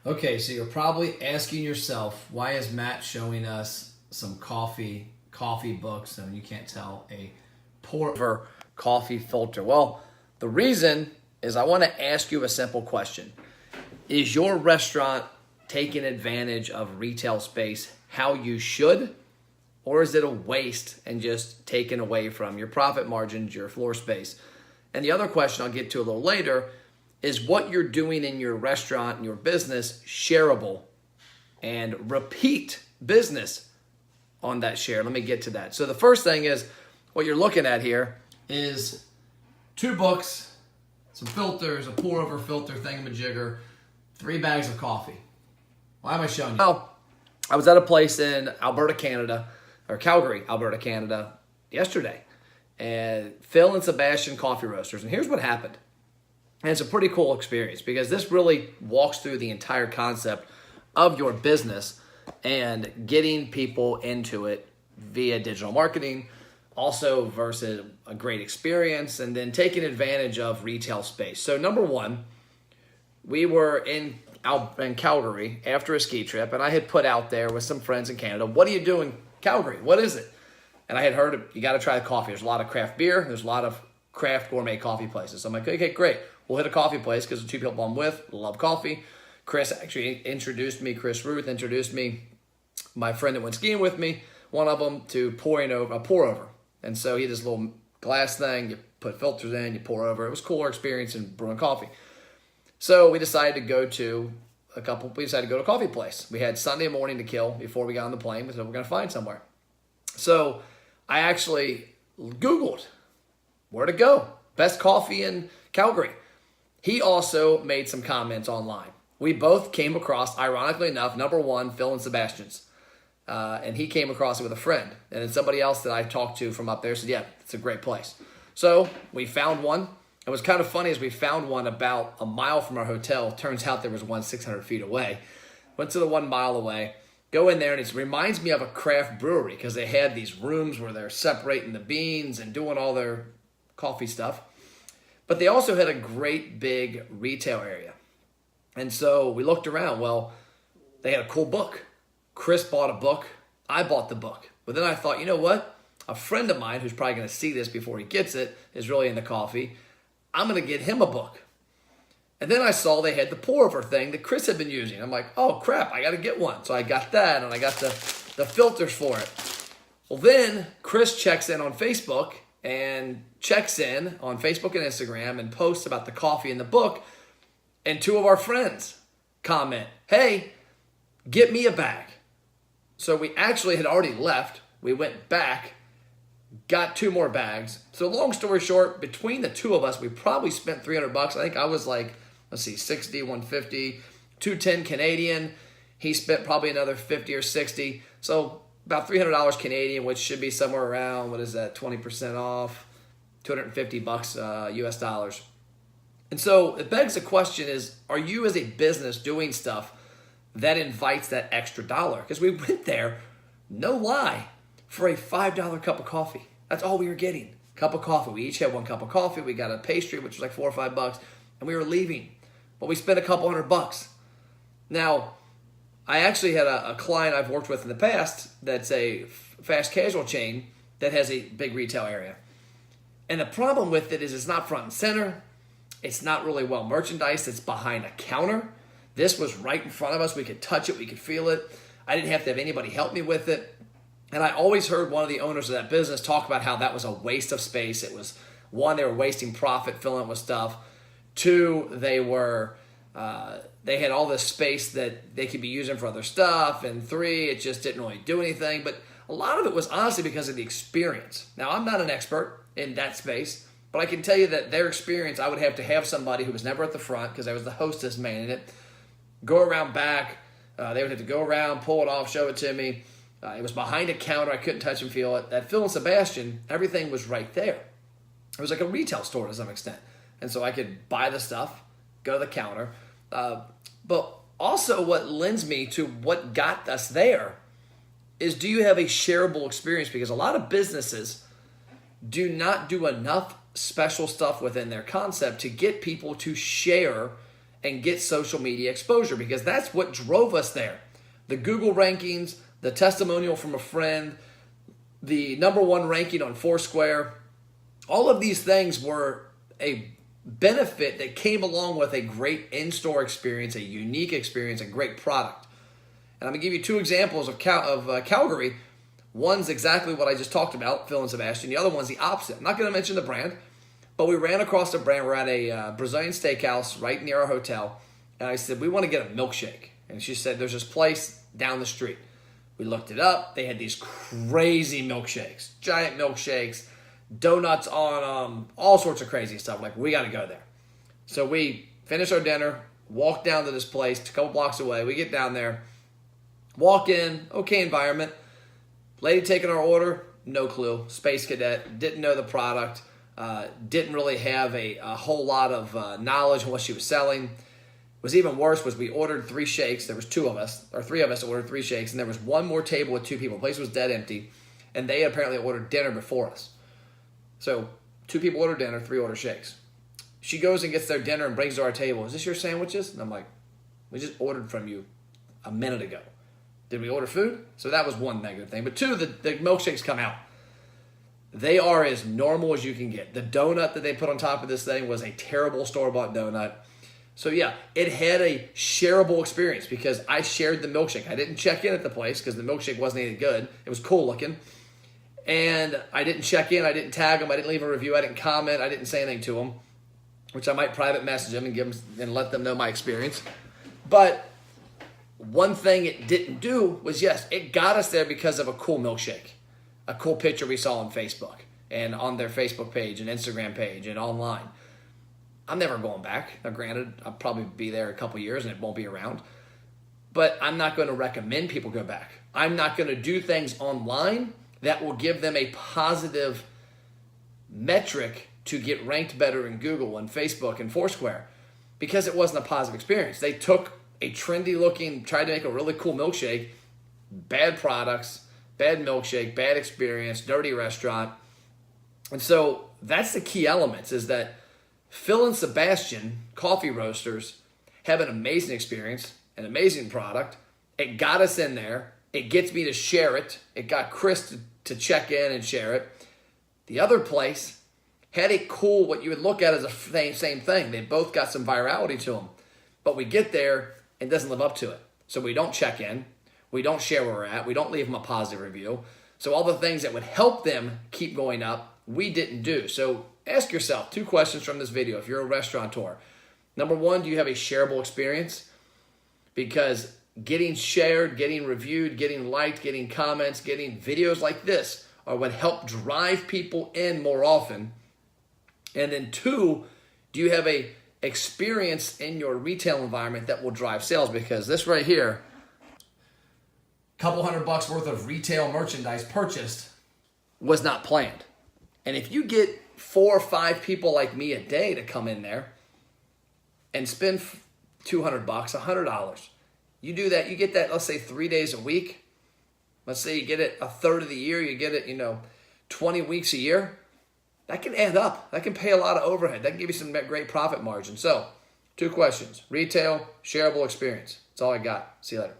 Okay, so you're probably asking yourself, why is Matt showing us some coffee books, and you can't tell a pour over coffee filter? Well, the reason is I want to ask you a simple question. Is your restaurant taking advantage of retail space how you should? Or is it a waste and just taken away from your profit margins, your floor space? And the other question I'll get to a little later is what you're doing in your restaurant and your business shareable and repeat business on that share. Let me get to that. So the first thing is what you're looking at here is 2 books, some filters, a pour over filter thingamajigger, 3 bags of coffee. Why am I showing you? Well, I was at a place in Alberta, Canada, or Calgary, Alberta, Canada, yesterday, and Phil and Sebastian coffee roasters. And here's what happened. And it's a pretty cool experience because this really walks through the entire concept of your business and getting people into it via digital marketing, also versus a great experience, and then taking advantage of retail space. So number one, we were in Calgary after a ski trip, and I had put out there with some friends in Canada, what do you do in Calgary? What is it? And I had heard you got to try the coffee. There's a lot of craft beer. There's a lot of craft gourmet coffee places. So I'm like, okay, great. We'll hit a coffee place because the 2 people I'm with love coffee. Chris actually introduced me. Chris Ruth introduced me. My friend that went skiing with me, one of them, to pour over. And so he had this little glass thing. You put filters in, you pour over. It was a cooler experience in brewing coffee. So we decided to go to a coffee place. We had Sunday morning to kill before we got on the plane. We said we're going to find somewhere. So I actually Googled where to go. Best coffee in Calgary. He also made some comments online. We both came across, ironically enough, number one, Phil and Sebastian's. And he came across it with a friend. And then somebody else that I talked to from up there said, yeah, it's a great place. So we found one. It was kind of funny as we found one about a mile from our hotel. Turns out there was one 600 feet away. Went to the 1 mile away. Go in there, and it reminds me of a craft brewery because they had these rooms where they're separating the beans and doing all their coffee stuff. But they also had a great big retail area. And so we looked around. Well, they had a cool book. Chris bought a book. I bought the book. But then I thought, you know what? A friend of mine who's probably going to see this before he gets it is really into coffee. I'm going to get him a book. And then I saw they had the pour over thing that Chris had been using. I'm like, oh crap, I got to get one. So I got that, and I got the filters for it. Well, then Chris checks in on Facebook and Instagram and posts about the coffee in the book. And 2 of our friends comment, hey, get me a bag. So we actually had already left. We went back, got 2 more bags. So long story short, between the 2 of us, we probably spent $300. I think I was like, 60, 150, 210 Canadian. He spent probably another 50 or 60. So about $300 Canadian, which should be somewhere around, what is that, 20% off, $250 US dollars. And so it begs the question is, are you as a business doing stuff that invites that extra dollar? Because we went there, no lie, for a $5 cup of coffee. That's all we were getting. Cup of coffee. We each had 1 cup of coffee. We got a pastry, which was like $4 or $5, and we were leaving. But we spent a couple $100. Now, I actually had a client I've worked with in the past that's a fast casual chain that has a big retail area. And the problem with it is it's not front and center. It's not really well merchandised. It's behind a counter. This was right in front of us. We could touch it. We could feel it. I didn't have to have anybody help me with it. And I always heard one of the owners of that business talk about how that was a waste of space. It was, 1, they were wasting profit filling it with stuff. 2, they had all this space that they could be using for other stuff. And 3, it just didn't really do anything. But a lot of it was honestly because of the experience. Now, I'm not an expert in that space, but I can tell you that their experience, I would have to have somebody who was never at the front because I was the hostess manning it, go around back. They would have to go around, pull it off, show it to me. It was behind a counter. I couldn't touch and feel it. At Phil and Sebastian, everything was right there. It was like a retail store to some extent. And so I could buy the stuff, go to the counter. But also what lends me to what got us there is, do you have a shareable experience? Because a lot of businesses do not do enough special stuff within their concept to get people to share and get social media exposure, because that's what drove us there. The Google rankings, the testimonial from a friend, the #1 ranking on Foursquare, all of these things were a benefit that came along with a great in-store experience, a unique experience, a great product. And I'm going to give you 2 examples of Calgary. One's exactly what I just talked about, Phil and Sebastian. The other one's the opposite. I'm not going to mention the brand, but we ran across the brand. We're at a Brazilian steakhouse right near our hotel. And I said, we want to get a milkshake. And she said, there's this place down the street. We looked it up. They had these crazy milkshakes, giant milkshakes, donuts on all sorts of crazy stuff. Like, we got to go there. So we finish our dinner, walk down to this place a couple blocks away. We get down there, walk in, okay environment. Lady taking our order, no clue. Space cadet, didn't know the product, didn't really have a whole lot of knowledge on what she was selling. What was even worse was we ordered 3 shakes. There was 2 of us, or 3 of us ordered 3 shakes, and there was one more table with 2 people. The place was dead empty, and they apparently ordered dinner before us. So 2 people ordered dinner, 3 ordered shakes. She goes and gets their dinner and brings to our table. Is this your sandwiches? And I'm like, we just ordered from you a minute ago. Did we order food? So that was one negative thing. But 2, the milkshakes come out. They are as normal as you can get. The donut that they put on top of this thing was a terrible store-bought donut. So yeah, it had a shareable experience because I shared the milkshake. I didn't check in at the place because the milkshake wasn't any good. It was cool looking. And I didn't check in. I didn't tag them. I didn't leave a review. I didn't comment. I didn't say anything to them, which I might private message them and give them and let them know my experience. But one thing it didn't do was, yes, it got us there because of a cool milkshake, a cool picture we saw on Facebook and on their Facebook page and Instagram page and online. I'm never going back. Now, granted, I'll probably be there a couple years and it won't be around. But I'm not going to recommend people go back. I'm not going to do things online that will give them a positive metric to get ranked better in Google and Facebook and Foursquare because it wasn't a positive experience. They took a trendy looking, tried to make a really cool milkshake, bad products, bad milkshake, bad experience, dirty restaurant. And so that's the key elements, is that Phil and Sebastian, coffee roasters, have an amazing experience, an amazing product. It got us in there. It gets me to share it. It got Chris to check in and share it. The other place had a cool, what you would look at as a same thing. They both got some virality to them. But we get there and it doesn't live up to it. So we don't check in. We don't share where we're at. We don't leave them a positive review. So all the things that would help them keep going up, we didn't do. So ask yourself 2 questions from this video if you're a restaurateur. Number 1, do you have a shareable experience? Because getting shared, getting reviewed, getting liked, getting comments, getting videos like this are what help drive people in more often. And then 2, do you have a experience in your retail environment that will drive sales? Because this right here, couple $100 worth of retail merchandise purchased, was not planned. And if you get 4 or 5 people like me a day to come in there and spend $200, $100, you do that, you get that, let's say 3 days a week. Let's say you get it a third of the year, you get it, 20 weeks a year. That can add up. That can pay a lot of overhead. That can give you some great profit margin. So, 2 questions. Retail, shareable experience. That's all I got. See you later.